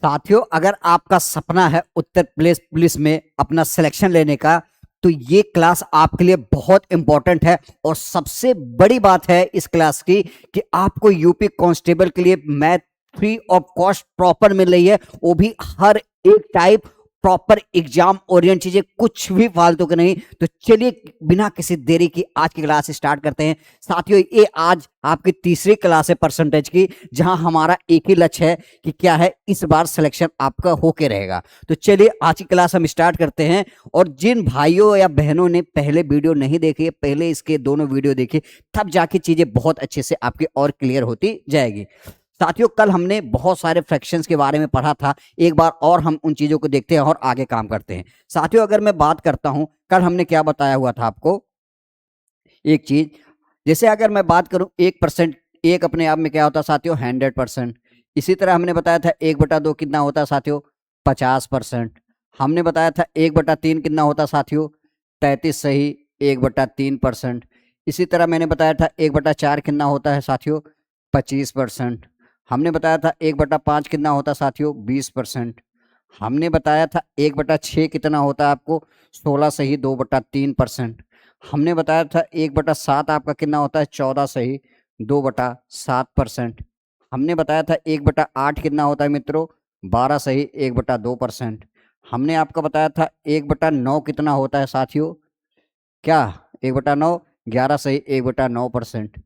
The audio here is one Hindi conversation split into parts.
साथियों, अगर आपका सपना है उत्तर प्रदेश पुलिस में अपना सिलेक्शन लेने का, तो ये क्लास आपके लिए बहुत इंपॉर्टेंट है। और सबसे बड़ी बात है इस क्लास की कि आपको यूपी कांस्टेबल के लिए math free of cost proper मिल रही है, वो भी हर एक टाइप प्रॉपर एग्जाम ओरिएंट चीजें, कुछ भी फालतू के नहीं। तो चलिए बिना किसी देरी की आज की क्लास स्टार्ट करते हैं। साथियों, ये आज आपकी तीसरी क्लास है परसेंटेज की, जहां हमारा एक ही लक्ष्य है कि क्या है, इस बार सिलेक्शन आपका होके रहेगा। तो चलिए आज की क्लास हम स्टार्ट करते हैं। और जिन भाइयों या बहनों ने पहले वीडियो नहीं देखी, पहले इसके दोनों वीडियो देखी, तब जाके चीजें बहुत अच्छे से आपकी और क्लियर होती जाएगी। साथियों, कल हमने बहुत सारे फ्रैक्शंस के बारे में पढ़ा था, एक बार और हम उन चीजों को देखते हैं और आगे काम करते हैं। साथियों, अगर मैं बात करता हूं, कल हमने क्या बताया हुआ था आपको, एक चीज, जैसे अगर मैं बात करूं 1%, एक अपने आप में क्या होता है साथियों, 100%। इसी तरह हमने बताया था 1/2 कितना होता है साथियों, 50%। हमने बताया था 1/3 कितना होता है साथियों, 33 सही, 1/3%। इसी तरह मैंने बताया था 1/4 कितना होता है साथियों, 25%। हमने बताया था 1/5 कितना होता है साथियों, 20%। हमने बताया था 1/6 कितना होता है आपको, 16 सही, 2/3%। हमने बताया था 1/7 आपका कितना होता है, 14 सही, 2/7%। हमने बताया था 1/8 कितना होता है मित्रों, 12 सही, 1/2%। हमने आपका बताया था 1/9 कितना होता है साथियों, क्या 1/9, 11 सही, 1/9%।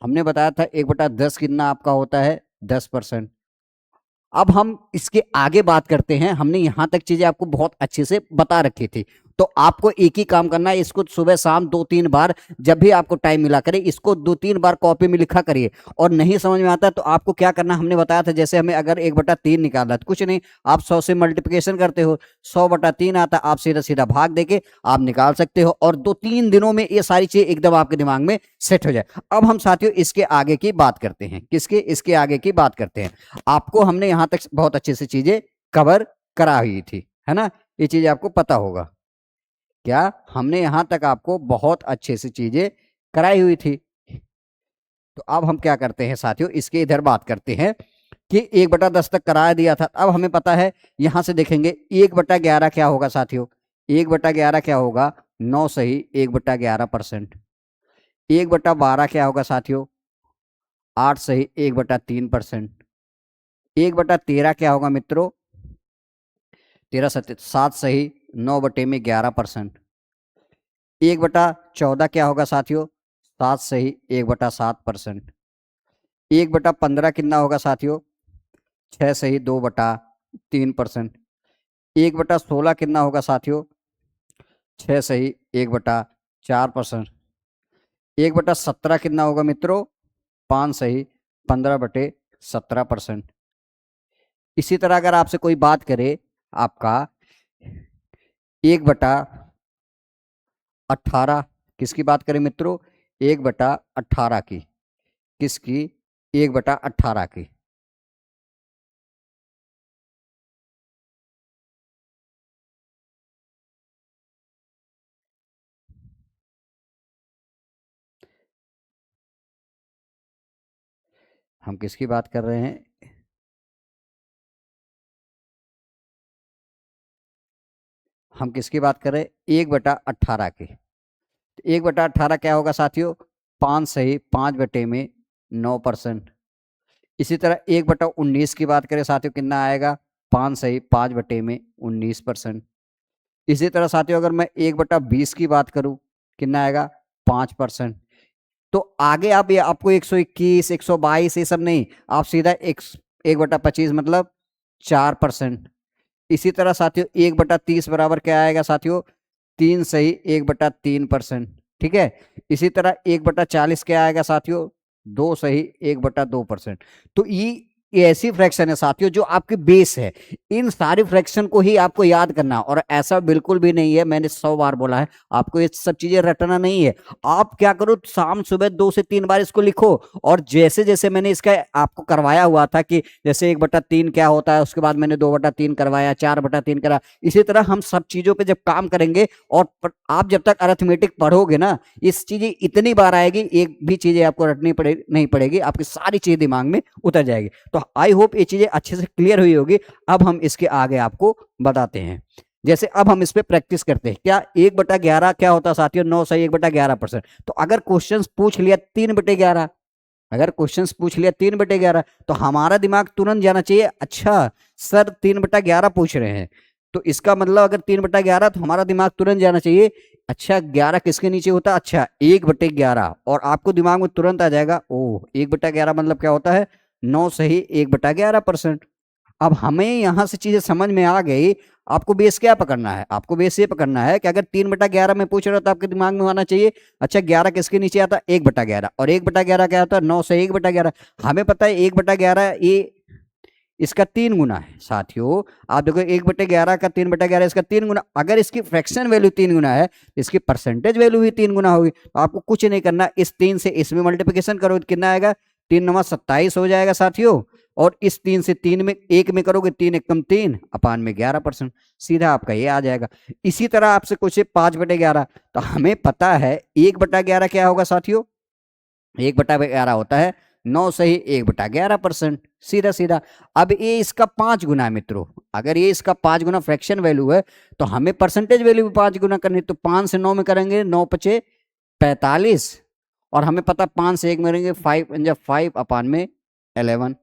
हमने बताया था 1/10 कितना आपका होता है, 10%। अब हम इसके आगे बात करते हैं। हमने यहां तक चीजें आपको बहुत अच्छे से बता रखी थी, तो आपको एक ही काम करना है, इसको सुबह शाम 2-3 बार, जब भी आपको टाइम मिला करे, इसको 2-3 बार कॉपी में लिखा करिए। और नहीं समझ में आता तो आपको क्या करना, हमने बताया था, जैसे हमें अगर 1/3 निकालना है तो कुछ नहीं, आप 100 से मल्टीप्लिकेशन करते हो, 100/3 आता, आप सीधा सीधा भाग देके आप निकाल सकते हो, और 2-3 दिनों में ये सारी चीजें एकदम आपके दिमाग में सेट हो जाए। अब हम साथियों इसके आगे की बात करते हैं, किसके, इसके आगे की बात करते हैं। आपको हमने यहां तक बहुत अच्छे से चीजें कवर करा हुई थी, है ना, ये चीज आपको पता होगा। क्या हमने यहां तक आपको बहुत अच्छे से चीजें कराई हुई थी। तो अब हम क्या करते हैं साथियों, इसके इधर बात करते हैं कि 1/10 तक करा दिया था। अब हमें पता है, यहां से देखेंगे 1/11 क्या होगा साथियों, 1/11 क्या होगा, 9 सही, 1/11%। 1/12 क्या होगा साथियों, 8 सही, 1/3%। 1/13 क्या होगा मित्रों, 7 सही, 9/11%। 1/14 क्या होगा साथियों, 7 सही, 1/7%। 1/15 कितना होगा साथियों, 6 सही, 2/3%। 1/16 कितना होगा साथियों, 6 सही, 1/4%। 1/17 कितना होगा मित्रों, 5 सही, 15/17%। इसी तरह अगर आपसे कोई बात करे, आपका 1/18 किसकी बात करें मित्रों, 1/18 की, किसकी, 1/18 की। हम किसकी बात कर रहे हैं, हम किसकी बात कर रहे हैं, 1/18 की। 1/18 क्या होगा साथियों, 5 सही, 5/9%। इसी तरह 1/19 की बात करें साथियों, कितना आएगा, 5 सही, 5/19%। इसी तरह साथियों अगर मैं 1/20 की बात करूं, कितना आएगा, 5%। तो आगे आप ये आपको 121, 122 ये सब नहीं, आप सीधा 1/25 मतलब 4%। इसी तरह साथियों 1/30 बराबर क्या आएगा साथियों, 3 सही, 1/3%। ठीक है। इसी तरह 1/40 क्या आएगा साथियों, 2 सही, 1/2%। तो ये ऐसी फ्रैक्शन है साथियों जो आपकी बेस है। इन सारी फ्रैक्शन को ही आपको याद करना, और ऐसा बिल्कुल भी नहीं है, मैंने 100 बार बोला है, आपको ये सब चीजें रटना नहीं है। आप क्या करो, शाम सुबह 2 से 3 बार इसको लिखो, और जैसे जैसे मैंने इसका आपको करवाया हुआ था कि जैसे 1/3 क्या होता है, उसके बाद मैंने 2/3 करवाया, 4/3 करा, इसी तरह हम सब चीजों पे जब काम करेंगे, और आप जब तक अरिथमेटिक पढ़ोगे ना, इस चीजें इतनी बार आएगी, एक भी चीजें आपको रटनी पड़े नहीं पड़ेगी, आपकी सारी चीजें दिमाग में उतर जाएगी। तो तो आई होप ये चीजें अच्छे से क्लियर हुई होगी। अब हम इसके आगे आपको बताते हैं। जैसे अब हम इस पे प्रैक्टिस करते हैं, क्या 1/11 क्या होता है साथियों? 9 सही 1/11%। तो अगर क्वेश्चन पूछ लिया 3/11, अगर क्वेश्चंस पूछ लिया 3/11, तो हमारा दिमाग तुरंत जाना चाहिए, अच्छा सर 3/11 पूछ रहे हैं, तो इसका मतलब अगर 3/11, तो हमारा दिमाग तुरंत जाना चाहिए, अच्छा 11 किसके नीचे होता है? अच्छा 1/11। और आपको दिमाग में तुरंत आ जाएगा, ओह 1/11 मतलब क्या होता है? 9 सही 1/11%। अब हमें यहां से चीजें समझ में आ गई। आपको बेस क्या पकड़ना है? आपको बेस ये पकड़ना है कि अगर 3/11 में पूछ रहा हो तो आपके दिमाग में आना चाहिए, अच्छा 11 किसके नीचे आता है? 1/11। और 1/11 क्या होता है? 9 से 1/11। हमें पता है 1/11 ये इसका 3 गुना है साथियों। आप देखो 1/11 का 3/11 इसका 3 गुना। अगर इसकी फ्रैक्शन वैल्यू 3 गुना है, इसकी परसेंटेज वैल्यू भी 3 गुना होगी। तो आपको कुछ नहीं करना, इस 3 से इसमें मल्टीप्लिकेशन करो तो कितना आएगा? 3×9 = 27 हो जाएगा साथियों। और इस 3 से 3 में 1 में करोगे, 3 एकम 3 अपान में 11%, सीधा आपका ये आ जाएगा। इसी तरह आपसे कुछ 5/11, तो हमें पता है 1/11 क्या होगा साथियों? 1/11 होता है 9 सही 1/11%, सीधा सीधा। अब ये इसका 5 गुना है मित्रों, अगर ये इसका 5 गुना फ्रैक्शन वैल्यू है, तो हमें परसेंटेज वैल्यू भी 5 गुना करनी। तो 5 से 9 में करेंगे, 9×5 = 45। और हमें पता 5 से 1 में करेंगे, 5×5 अपान में 11,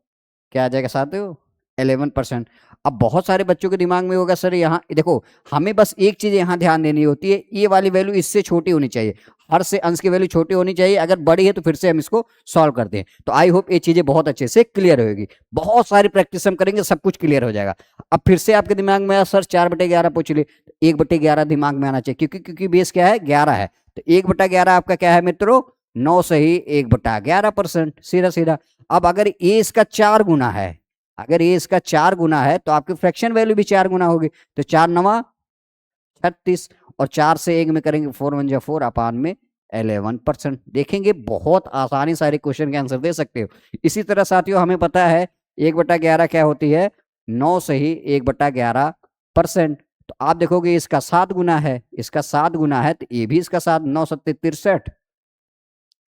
क्या आ जाएगा साथियों? 11%। अब बहुत सारे बच्चों के दिमाग में होगा, सर यहाँ देखो, हमें बस एक चीज यहाँ ध्यान देनी होती है, ये वाली वैल्यू इससे छोटी होनी चाहिए, हर से अंश की वैल्यू छोटी होनी चाहिए। अगर बड़ी है तो फिर से हम इसको सॉल्व करते हैं। तो आई होप ये चीजें बहुत अच्छे से क्लियर होगी। बहुत सारी प्रैक्टिस हम करेंगे, सब कुछ क्लियर हो जाएगा। अब फिर से आपके दिमाग में आया, सर 4/11 पूछ लिए, 1/11 दिमाग में आना चाहिए, क्योंकि बेस क्या है? 11 है। तो 1/11 आपका क्या है मित्रों? 9 सही 1/11%, सीधा सीधा। अब अगर ये इसका 4 गुना है, अगर ये इसका 4 गुना है, तो आपकी फ्रैक्शन वैल्यू भी 4 गुना होगी। तो 4×9 = 36। और 4 से 1 में करेंगे, 4×1 = 4 अपान में 11%। देखेंगे बहुत आसानी सारे क्वेश्चन के आंसर दे सकते हो। इसी तरह साथियों हमें पता है 1/11 क्या होती है? 9 सही 1/11%। तो आप देखोगे इसका 7 गुना है, इसका 7 गुना है, तो ये भी इसका 7, 9×7 = 63।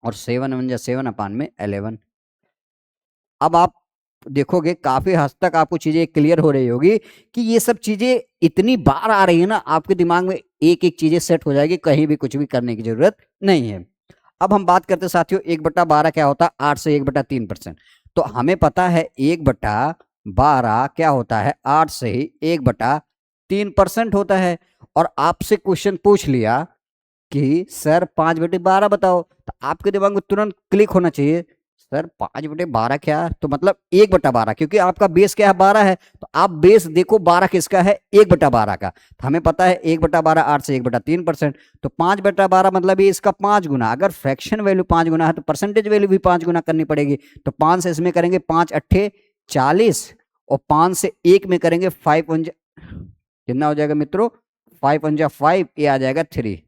और 7×1 = 7 अपान में 11। अब आप देखोगे काफी हद तक आपको चीजें क्लियर हो रही होगी कि ये सब चीजें इतनी बार आ रही है ना, आपके दिमाग में एक एक चीजें सेट हो जाएगी, कहीं भी कुछ भी करने की जरूरत नहीं है। अब हम बात करते हैं साथियों 1/12 क्या होता है? 8 से 1/3%। तो हमें पता है 1/12 क्या होता है? 8 से ही 1/3% होता है। और आपसे क्वेश्चन पूछ लिया कि सर 5/12 बताओ, तो आपके दिमाग में तुरंत क्लिक होना चाहिए, सर 5/12 क्या? तो मतलब 1/12, क्योंकि आपका बेस क्या है? 12 है। तो आप बेस देखो 12 किसका है? 1/12 का। तो हमें पता है 1/12 8 से 1/3%। तो 5/12 मतलब ये इसका 5 गुना। अगर फ्रैक्शन वैल्यू 5 गुना है, तो परसेंटेज वैल्यू भी 5 गुना करनी पड़ेगी। तो 5 से इसमें करेंगे 5×8 = 40। और 5 से 1 में करेंगे 5×1 कितना हो जाएगा मित्रों? 5×5 ये आ जाएगा 3।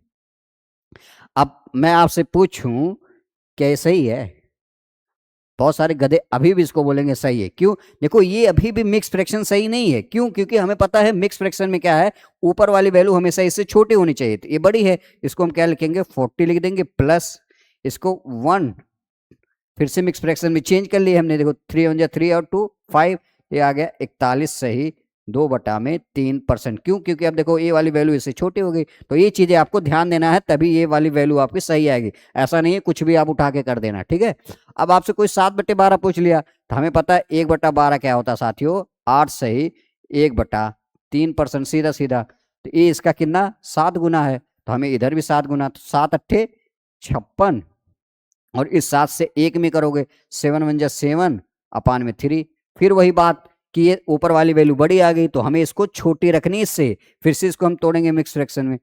अब मैं आपसे पूछूं, क्या ये सही है? बहुत सारे गधे अभी भी इसको बोलेंगे सही है। क्यों? देखो ये अभी भी मिक्स फ्रैक्शन सही नहीं है। क्यों? क्योंकि हमें पता है मिक्स फ्रैक्शन में क्या है, ऊपर वाली वैल्यू हमेशा इससे छोटी होनी चाहिए। तो ये बड़ी है, इसको हम क्या लिखेंगे? 40 लिख देंगे, प्लस इसको 1, फिर से मिक्स फ्रैक्शन में चेंज कर लिए हमने। देखो 3×3 और 2 5, ये आ गया 41 सही 2/3%। क्यों? क्योंकि अब देखो ये वाली वैल्यू इससे छोटी हो गई। तो ये चीजें आपको ध्यान देना है, तभी ये वाली वैल्यू आपकी सही आएगी। ऐसा नहीं है कुछ भी आप उठा के कर देना, ठीक है। अब आपसे कोई 7/12 पूछ लिया, तो हमें पता है 1/12 क्या होता है साथियों? 8 सही 1/3%, सीधा सीधा। तो ये इसका कितना? 7 गुना है। तो हमें इधर भी 7 गुना, तो 7×8 = 56। और इस 7 से 1 में करोगे, 7×1 = 7 अपान में 3। फिर वही बात कि ये ऊपर वाली वैल्यू बड़ी आ गई, तो हमें इसको छोटी रखनी इससे। फिर से इसको हम तोड़ेंगे मिक्स फ्रैक्शन में,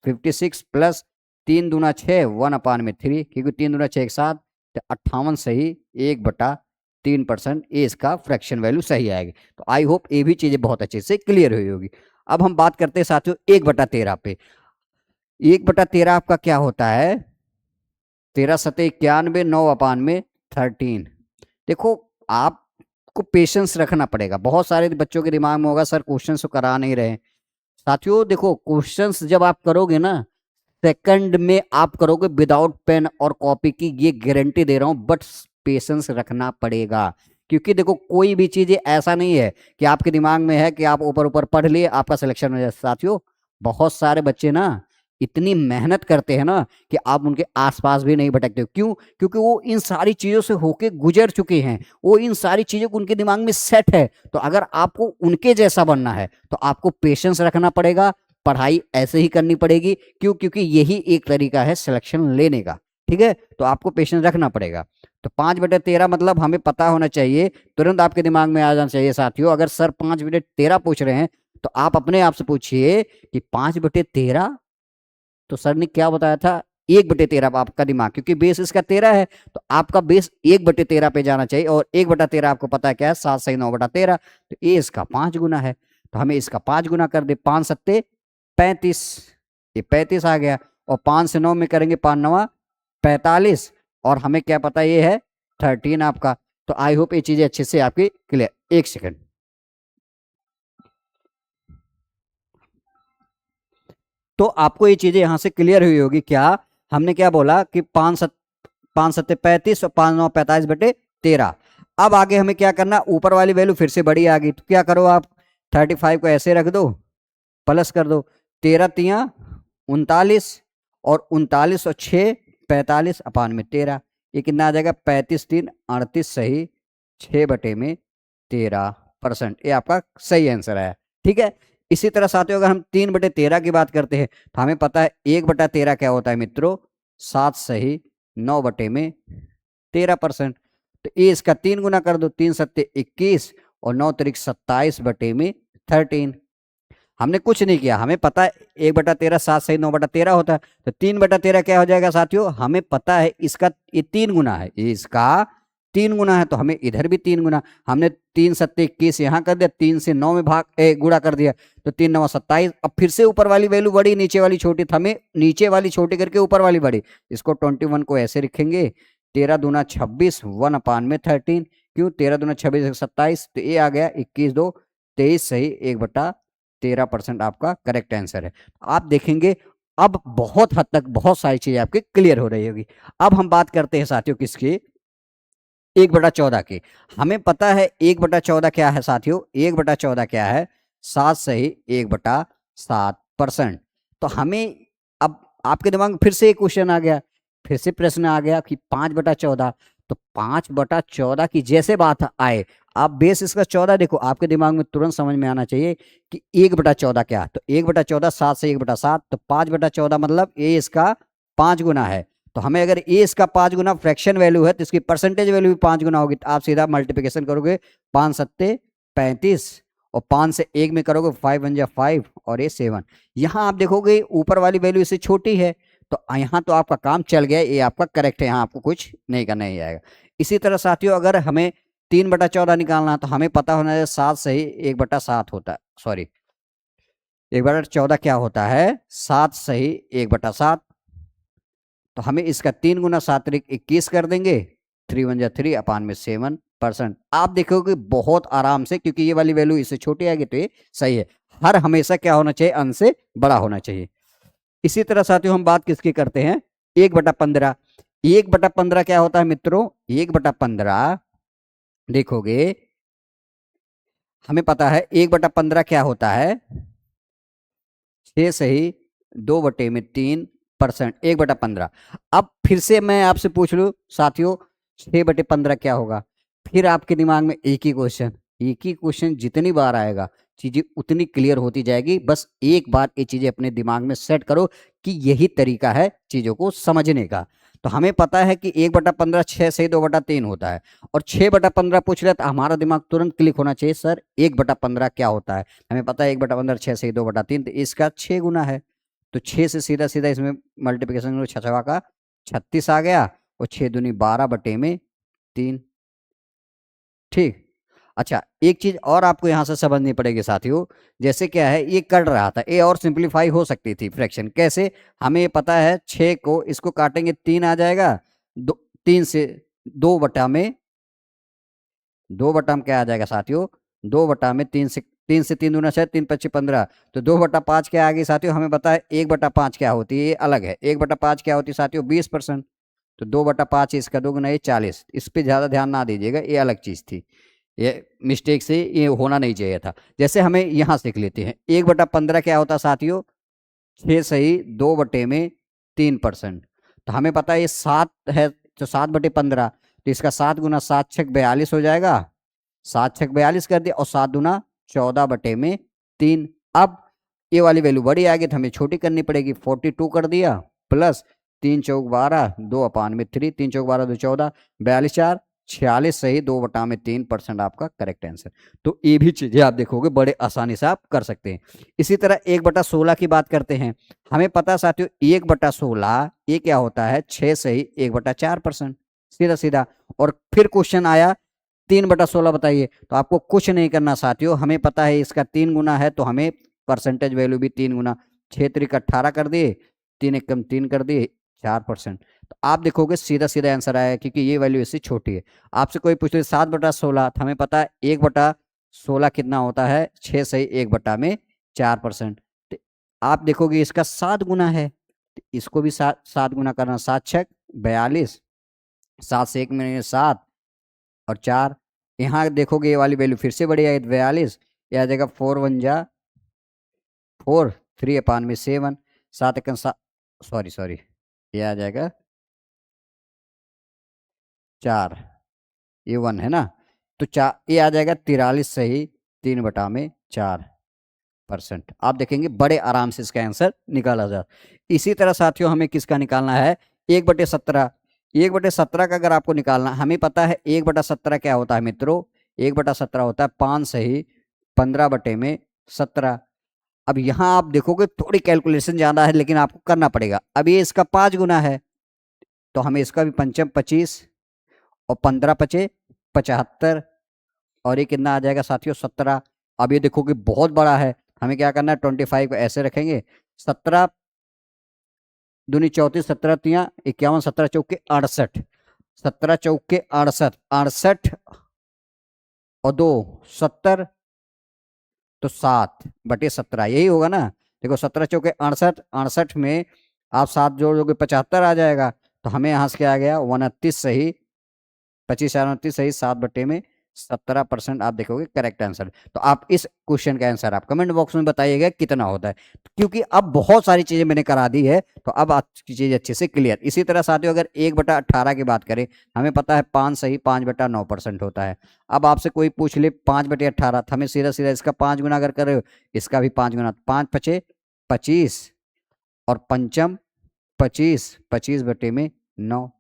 56 प्लस 3 दूना 6 1 अपान में 3, क्योंकि 3 दूना 6 = 7, तो 58 सही 1/3%। ये इसका फ्रैक्शन वैल्यू सही आएगी। तो आई होप ये भी चीजें बहुत अच्छे से क्लियर हुई होगी। अब हम बात करते हैं साथियों 1/13 पे। 1/13 आपका क्या होता है? 13×7 = 91, 9 अपान में 13। देखो आपको पेशेंस रखना पड़ेगा। बहुत सारे बच्चों के दिमाग में होगा सर क्वेश्चंस तो करा नहीं रहे। साथियों देखो क्वेश्चंस जब आप करोगे ना, सेकंड में आप करोगे विदाउट पेन और कॉपी की, ये गारंटी दे रहा हूं। बट पेशेंस रखना पड़ेगा, क्योंकि देखो कोई भी चीज ऐसा नहीं है कि आपके दिमाग में है कि आप ऊपर ऊपर पढ़ लिए आपका सिलेक्शन हो जाए। साथियों, बहुत सारे बच्चे ना इतनी मेहनत करते हैं ना कि आप उनके आसपास भी नहीं भटकते हो। क्यों? क्योंकि वो इन सारी चीजों से होके गुजर चुके हैं, वो इन सारी चीजों को उनके दिमाग में सेट है। तो अगर आपको उनके जैसा बनना है तो आपको पेशेंस रखना पड़ेगा, पढ़ाई ऐसे ही करनी पड़ेगी। क्यों? क्योंकि यही एक तरीका है सिलेक्शन लेने का। ठीक है, तो आपको पेशेंस रखना पड़ेगा। तो 5/13 मतलब हमें पता होना चाहिए, तुरंत आपके दिमाग में आ जाना चाहिए साथियों। अगर सर 5/13 पूछ रहे हैं तो आप अपने आप से पूछिए कि 5/13, तो सर ने क्या बताया था? 1/13। आपका दिमाग, क्योंकि बेस इसका 13 है, तो आपका बेस 1/13 पे जाना चाहिए। और 1/13 आपको पता है क्या है? 7 सही 9/13। तो ये इसका 5 गुना है, तो हमें इसका 5 गुना कर दे। 5 सत्ते 35, ये 35 आ गया। और 5 से 9 में करेंगे 5 9 45, और हमें क्या पता ये है 13 आपका। तो आई होप ये चीजें अच्छे से आपकी क्लियर। एक सेकंड। तो आपको ये चीजें यहां से क्लियर हुई होगी क्या? हमने क्या बोला कि 5 सत्ते 35 और 5 9 45/13। अब आगे हमें क्या करना? ऊपर वाली वैल्यू फिर से बड़ी आ गई, तो क्या करो आप? 35 को ऐसे रख दो, प्लस कर दो। 13 तिया 39, और 39 और 6 45/13। ये कितना आ जाएगा? 35 3 38 सही 6/13%। ये आपका सही आंसर है। ठीक है, इसी तरह साथियों अगर हम 3/13 की बात करते हैं तो हमें पता है 1/13 क्या होता है मित्रों? 7 सही 9/13%। तो ये इसका 3 गुना कर दो। 3 सत्ते 21 और 9 तिरिक 27/13। हमने कुछ नहीं किया, हमें पता है 1/13 7 सही 9/13 होता है। तो 3/13 क्या हो जाएगा साथियों? हमें पता है इसका ये 3 गुना है, ये इसका 3 गुना है, तो हमें इधर भी 3 गुना। हमने 3 सत्ते 21 यहाँ कर दिया, 3 से 9 में गुणा कर दिया, तो 3 9 27। अब फिर से ऊपर वाली वैल्यू बड़ी, नीचे वाली छोटी, तो हमें नीचे वाली छोटी करके ऊपर वाली बड़ी। इसको 21 को ऐसे रखेंगे, 13 दूना 26 1/13। क्यों? 13 दूना 26 27, तो ये आ गया 21 2 23 सही 1/13% आपका करेक्ट आंसर है। आप देखेंगे अब बहुत हद तक बहुत सारी चीजें आपकी क्लियर हो रही होगी। अब हम बात करते हैं साथियों किसकी? 1/14 की। हमें पता है 1/14 क्या है साथियों? 1/14 क्या है? 7 सही 1/7%। तो हमें अब आपके दिमाग में फिर से एक क्वेश्चन आ गया, फिर से प्रश्न आ गया कि 5/14। तो 5/14 की जैसे बात आए, आप बेस इसका 14 देखो, आपके दिमाग में तुरंत समझ में आना चाहिए कि 1/14 क्या? तो 1/14 7 से 1/7, तो 5/14 मतलब ये इसका 5 गुना है। तो हमें अगर ये इसका 5 गुना फ्रैक्शन वैल्यू है तो इसकी परसेंटेज वैल्यू भी 5 गुना होगी। तो आप सीधा मल्टीप्लिकेशन करोगे, 5 सत्ते 35, और 5 से 1 में करोगे 5 1 जा 5, और ये 7। यहाँ आप देखोगे ऊपर वाली वैल्यू इससे छोटी है, तो यहाँ तो आपका काम चल गया, ये आपका करेक्ट है, यहाँ आपको कुछ नहीं करना ही आएगा। इसी तरह साथियों अगर हमें 3/14 निकालना तो हमें पता होना चाहिए 7 सही 1/7 होता है। सॉरी, 1/14 क्या होता है? 7 सही 1/7। तो हमें इसका 3 गुना 7 त्रिक 21 कर देंगे, 3 1 जा 3 अपान में 7%। आप देखोगे बहुत आराम से, क्योंकि ये वाली वैल्यू इससे छोटी आएगी तो ये सही है। हर हमेशा क्या होना चाहिए? अंश से बड़ा होना चाहिए। इसी तरह साथियों हम बात किसकी करते हैं? 1/15। 1/15 क्या होता है मित्रों? 1/15 देखोगे हमें पता है 1/15 क्या होता है? 6 सही 2/3%। 1/15। अब फिर से मैं आपसे पूछ लूं साथियों, 6/15 क्या होगा? फिर आपके दिमाग में एक ही क्वेश्चन, एक ही क्वेश्चन जितनी बार आएगा चीजें उतनी क्लियर होती जाएगी। बस एक बार ये चीजें अपने दिमाग में सेट करो कि यही तरीका है चीजों को समझने का। तो हमें पता है कि 1/15 6 सही 2/3 होता है, और 6/15 पूछ रहे तो हमारा दिमाग तुरंत क्लिक होना चाहिए, सर 1/15 क्या होता है? हमें पता है 1/15 6 सही 2/3, तो इसका 6 गुना है। तो 6 से सीधा सीधा इसमें मल्टीप्लिकेशन करो, 6 का 36 आ गया, और 6 दूनी 12/3। ठीक। अच्छा, एक चीज और आपको यहां से समझनी पड़ेगी साथियों। जैसे क्या है, ये कट रहा था, ये और सिंप्लीफाई हो सकती थी फ्रैक्शन। कैसे? हमें पता है 6 को इसको काटेंगे 3 आ जाएगा, 3 से 2 बटा में क्या आ जाएगा साथियों? 2 बटा में 3 से 3 दूना 6, 3 पच्ची 15। तो 2/5 क्या आ गई साथियों? हमें पता है 1/5 क्या होती है, ये अलग है। 1/5 क्या होती है साथियों? 20%। तो 2/5 इसका 2 गुना ये 40। इस पे ज़्यादा ध्यान ना दीजिएगा, ये अलग चीज़ थी, ये मिस्टेक से ये होना नहीं चाहिए था। जैसे हमें यहाँ सीख लेते हैं 1/15 क्या होता है साथियों, 6 सही 2/3%। तो हमें पता है ये 7 है, तो 7/15, तो इसका 7 गुना 7 छक 42 हो जाएगा। 7 छक 42 कर दिया, और 7 दूना 14/3। अब ये वाली वैल्यू बड़ी आ गई तो हमें छोटी करनी पड़ेगी, 42 कर दिया, प्लस 3 चौक 12, 2/3, 3 चौक 12 2 14, 42 4 46 सही 2/3% आपका करेक्ट आंसर। तो ये भी चीजें आप देखोगे बड़े आसानी से आप कर सकते हैं। इसी तरह 1/16 की बात करते हैं। हमें पता साथियों 1/16 ये क्या होता है, 6 सही 1/4%, सीधा सीधा। और फिर क्वेश्चन आया 3/16 बताइए, तो आपको कुछ नहीं करना साथियों, हमें पता है इसका 3 गुना है, तो हमें परसेंटेज वैल्यू भी 3 गुना, 6 3 18 कर दिए, 3 एकम 3 कर दिए, 4%। तो आप देखोगे सीधा सीधा आंसर आया, क्योंकि ये वैल्यू इससे छोटी है। आपसे कोई पूछे 7/16, तो हमें पता है 1/16 कितना होता है, 6 सही 1/4%। तो आप देखोगे इसका 7 गुना है, तो इसको भी 7 गुना करना, 7 छक 42, 7 से 1 में 7 और 4। यहाँ देखोगे ये वाली वैल्यू फिर से बढ़ी है 42, ये आ जाएगा 4 1 जा 4, 3/7, 7 एकम 7, सॉरी ये आ जाएगा 4, ये 1 है ना, तो 4 ये आ जाएगा 43 सही 3/4%। आप देखेंगे बड़े आराम से इसका आंसर निकाला जा। इसी तरह साथियों हमें किसका निकालना है, 1/17। 1/17 का अगर आपको निकालना, हमें पता है 1/17 क्या होता है मित्रों, 1/17 होता है 5 सही 15/17। अब यहाँ आप देखोगे थोड़ी कैलकुलेशन ज्यादा है, लेकिन आपको करना पड़ेगा। अब ये इसका 5 गुना है, तो हमें इसका भी पंचम 25 और 15 पचे 75, और ये कितना आ जाएगा साथियों 17। अब ये देखोगे बहुत बड़ा है, हमें क्या करना है 25 को ऐसे रखेंगे, 17 दूनी 34, 17 तिया 51, 17 चौके 68, 17 चौके 68, 68 और 2 70, तो 7/17 यही होगा ना। देखो 17 चौके 68, 68 में आप 7 जोड़ोगे 75 आ जाएगा, तो हमें यहाँ से क्या आ गया 29 सही 25 29 सही 7/17%। आप देखोगे करेक्ट आंसर। तो आप इस क्वेश्चन का आंसर आप कमेंट बॉक्स में बताइएगा कितना होता है, क्योंकि अब बहुत सारी चीजें मैंने करा दी है, तो अब आपकी चीज अच्छे से क्लियर। इसी तरह साथियों अगर 1/18 की बात करें, हमें पता है 5 सही 5/9% होता है। अब आपसे कोई पूछ ले 5/18, तो हमें सीधा सीधा इसका 5 गुना अगर करे, इसका भी 5 गुना, 5 पचे 25 और पंचम 25, 25/9।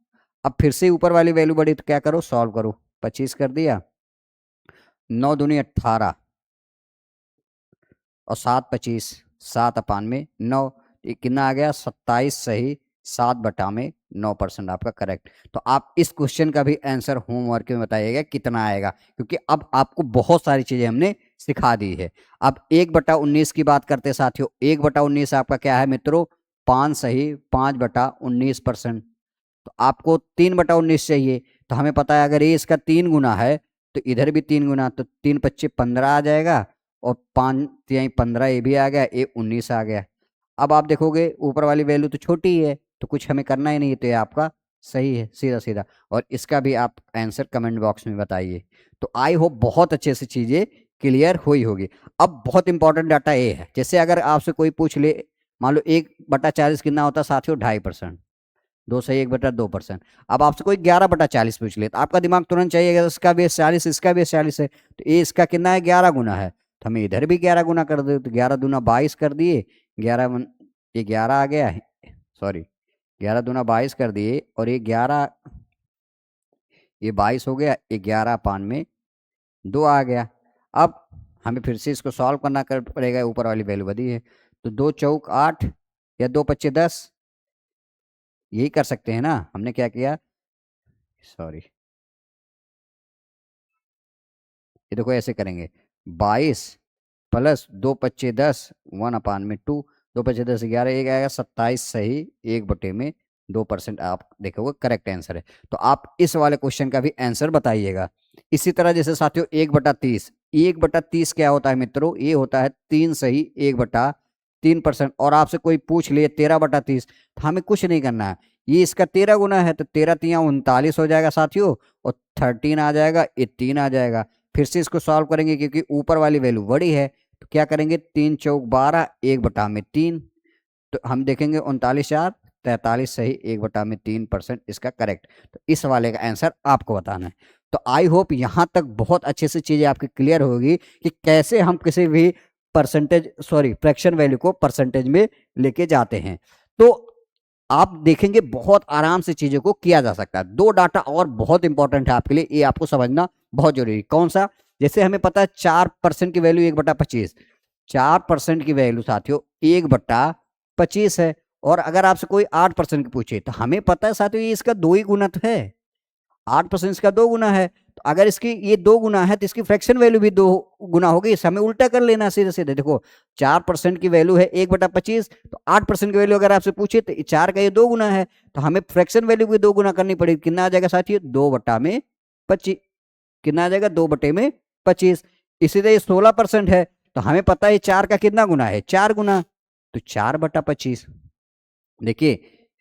अब फिर से ऊपर वाली वैल्यू बढ़ी, तो क्या करो सॉल्व करो, 25 कर दिया, 9 दूनी 18 और 7 25, 7/9, कितना आ गया 27 सही 7/9% आपका करेक्ट। तो आप इस क्वेश्चन का भी आंसर होमवर्क में बताइएगा कितना आएगा, क्योंकि अब आपको बहुत सारी चीजें हमने सिखा दी है। अब 1/19 की बात करते साथियों, 1/19 आपका क्या है मित्रों, 5 सही 5/19%। तो आपको 3/19 चाहिए, तो हमें पता है अगर ये इसका 3 गुना है, तो इधर भी 3 गुना, तो 3 25 15 आ जाएगा, और 5 3 15 ये भी आ गया, ये 19 आ गया। अब आप देखोगे ऊपर वाली वैल्यू तो छोटी ही है, तो कुछ हमें करना ही नहीं है, तो ये आपका सही है सीधा सीधा। और इसका भी आप आंसर कमेंट बॉक्स में बताइए। तो आई होप बहुत अच्छे से चीजें क्लियर हुई होगी। अब बहुत इंपॉर्टेंट डाटा ये है, जैसे अगर आपसे कोई पूछ ले, मान लो 1/40 कितना होता है साथियों, 2.5%, 2 से 1/2%। अब आपसे कोई 11/40 पूछ ले, तो आपका दिमाग तुरंत चाहिए इसका भी 40, इसका भी 40 है, तो ये इसका कितना है 11 गुना है, तो हमें इधर भी 11 गुना कर दे, तो 11 दूना 22 कर दिए, 11 ये 11 आ गया, सॉरी 11 दूना 22 कर दिए, और ये 11 ये 22 हो गया, ये 11/5 में 2 आ गया। अब हमें फिर से इसको सॉल्व करना कर पड़ेगा, ऊपर वाली वैल्यू बदी है, तो 2 चौक 8 या 2 पच्चे 10, यही कर सकते हैं ना। हमने क्या किया, सॉरी ये देखो ऐसे करेंगे, 22 प्लस 2 पच्चे 10, 1/2, 2 पच्चे 10 11, एक आएगा 27 सही 1/2%। आप देखोगे करेक्ट आंसर है। तो आप इस वाले क्वेश्चन का भी आंसर बताइएगा। इसी तरह जैसे साथियों 1/30, 1/30 क्या होता है मित्रों, ये होता है 3 सही 1/3%। और आपसे कोई पूछ ले 13/30, तो हमें कुछ नहीं करना है, ये इसका 13 गुना है, तो 13 तिया 39 हो जाएगा साथियों, और 13 आ जाएगा, ये 3 आ जाएगा। फिर से इसको सॉल्व करेंगे क्योंकि ऊपर वाली वैल्यू बड़ी है, तो क्या करेंगे, 3 चौक 12, 1/3, तो हम देखेंगे 39 4 43 सही, 1/3% इसका करेक्ट। तो इस वाले का आंसर आपको बताना है। तो आई होप यहाँ तक बहुत अच्छे से चीजें आपकी क्लियर होगी कि कैसे हम किसी भी फ्रैक्शन वैल्यू को परसेंटेज में लेके जाते हैं। तो आप देखेंगे बहुत आराम से चीजों को किया जा सकता है। दो डाटा और बहुत इंपॉर्टेंट है आपके लिए, ये आपको समझना बहुत जरूरी। कौन सा? जैसे हमें पता है 4% की वैल्यू 1/25, 4% की वैल्यू साथियों 1/25 है। और अगर आपसे कोई 8% की पूछे तो हमें पता है साथियों ये इसका 2 ही गुना तो है, 8% इसका 2 गुना है। तो अगर इसकी ये 2 गुना है तो इसकी फ्रैक्शन वैल्यू भी 2 गुना होगी। इसे हमें उल्टा कर लेना सीधे सीधे। देखो 4% की वैल्यू है 1/25, तो 8% की वैल्यू अगर आपसे पूछे तो 4 का ये 2 गुना है, तो हमें फ्रैक्शन वैल्यू भी 2 गुना करनी पड़ेगी। कितना आ जाएगा साथियों? 2/25। कितना आ जाएगा? 2/25। इसी तरह ये 16% है, तो हमें पता है 4 का कितना गुना है? 4 गुना, तो 4/25। देखिए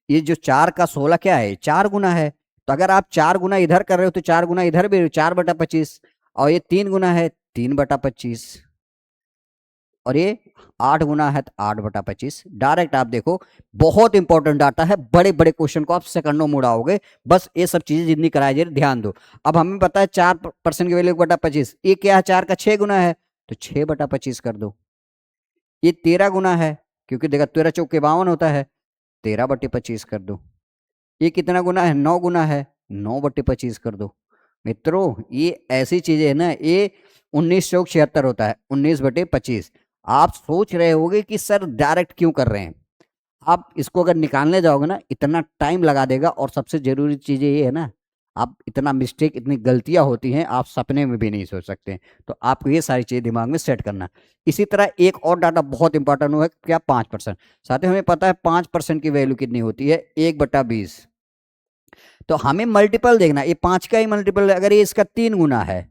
ये जो 4 का 16 क्या है? 4 गुना है। तो अगर आप 4 गुना इधर कर रहे हो तो 4 गुना इधर भी 4/25, और ये 3 गुना है 3/25, और ये 8 गुना है तो 8/25। डायरेक्ट आप देखो, बहुत इंपॉर्टेंट डाटा है, बड़े बड़े क्वेश्चन को आप सेकंडों में उड़ाओगे। बस ये सब चीजें जितनी कराई जाए ध्यान दो। अब हमें पता है 4% की वैल्यू 1/25, ये क्या है? 4 का 6 गुना है, तो 6/25 कर दो। ये 13 गुना है, क्योंकि देखा 13 चौके 52 होता है, 13/25 कर दो। ये कितना गुना है? 9 गुना है, 9/25 कर दो। मित्रों ये ऐसी चीजें है ना, ये 19 चौक 76 होता है, 19/25। आप सोच रहे होगे कि सर डायरेक्ट क्यों कर रहे हैं। आप इसको अगर निकालने जाओगे ना इतना टाइम लगा देगा, और सबसे जरूरी चीजें ये है ना, आप इतना मिस्टेक, इतनी गलतियां होती हैं आप सपने में भी नहीं सोच सकते। तो आपको ये सारी चीजें दिमाग में सेट करना। इसी तरह एक और डाटा बहुत इंपॉर्टेंट है, क्या? 5%। साथ ही हमें पता है 5% की वैल्यू कितनी होती है? 1/20। तो हमें मल्टीपल देखना, ये 5 का ही मल्टीपल। अगर ये इसका 3 गुना है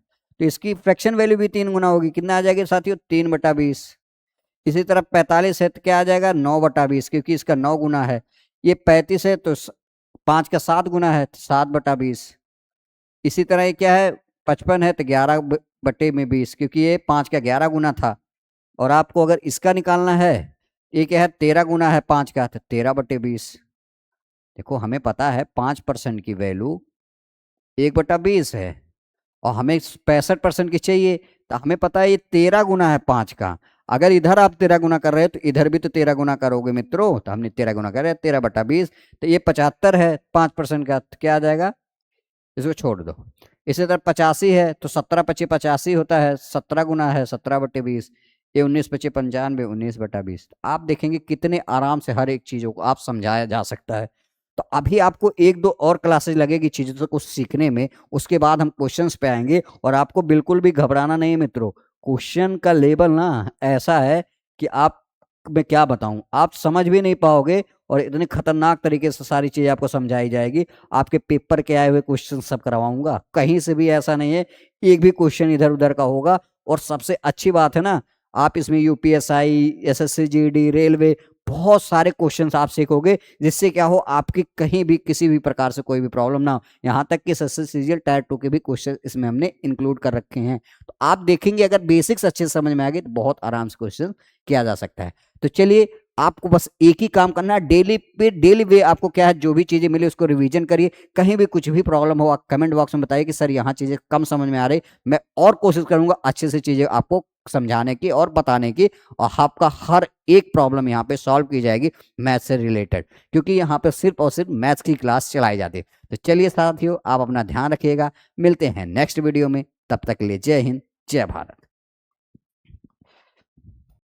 तो इसकी फ्रैक्शन वैल्यू भी 3 गुना होगी। कितना आ जाएगा साथियों? 3/20। इसी तरह 45 है तो क्या आ जाएगा? 9/20, क्योंकि इसका 9 गुना है। ये 35 है तो 5 का 7 गुना है, 7/20। इसी तरह ये क्या है? 55 है तो 11/20, क्योंकि ये 5 का 11 गुना था। और आपको अगर इसका निकालना है, ये क्या है? 13 गुना है 5 का, तो 13/20। देखो हमें पता है 5% की वैल्यू 1/20 है, और हमें 65% की चाहिए। तो हमें पता है ये 13 गुना है 5 का। अगर इधर आप 13 गुना कर रहे हैं तो इधर भी तो 13 गुना करोगे मित्रों। तो हमने 13 गुना कर रहे हैं, 13/20। तो ये 75 है 5% का, तो क्या आ जाएगा? इसको छोड़ दो। इसी तरह 85 है तो 17/25 होता है, 17 गुना है 17/20। ये 19/95, 19/20। आप देखेंगे कितने आराम से हर एक चीजों को आप समझाया जा सकता है। तो अभी आपको 1-2 और क्लासेस लगेगी चीजों को सीखने में, उसके बाद हम क्वेश्चंस पे आएंगे। और आपको बिल्कुल भी घबराना नहीं मित्रों, क्वेश्चन का लेवल ना ऐसा है कि आप, मैं क्या बताऊं, आप समझ भी नहीं पाओगे। और इतने खतरनाक तरीके से सारी चीजें आपको समझाई जाएगी। आपके पेपर के आए हुए क्वेश्चन सब करवाऊंगा, कहीं से भी ऐसा नहीं है एक भी क्वेश्चन इधर उधर का होगा। और सबसे अच्छी बात है ना, आप इसमें यूपीएसआई, एसएससी जीडी, रेलवे, बहुत सारे क्वेश्चंस आप सीखोगे, जिससे क्या हो, आपकी कहीं भी किसी भी प्रकार से कोई भी प्रॉब्लम ना हो। यहाँ तक कि एसएससी सीजीएल टायर 2 के भी क्वेश्चन इसमें हमने इंक्लूड कर रखे हैं। तो आप देखेंगे अगर बेसिक्स अच्छे से समझ में आ गए तो बहुत आराम से क्वेश्चन किया जा सकता है। तो चलिए, आपको बस एक ही काम करना है, डेली वे आपको क्या है, जो भी चीजें मिली उसको रिवीजन करिए। कहीं भी कुछ भी प्रॉब्लम हो आप कमेंट बॉक्स में बताइए कि सर यहाँ चीजें कम समझ में आ रही, मैं और कोशिश करूंगा अच्छे से चीजें आपको समझाने की और बताने की। और आपका हर एक प्रॉब्लम यहाँ पे सॉल्व की जाएगी मैथ से रिलेटेड, क्योंकि यहाँ पे सिर्फ और सिर्फ मैथ्स की क्लास चलाई जाती है। तो चलिए साथियों, आप अपना ध्यान रखिएगा, मिलते हैं नेक्स्ट वीडियो में। तब तक के लिए जय हिंद, जय भारत।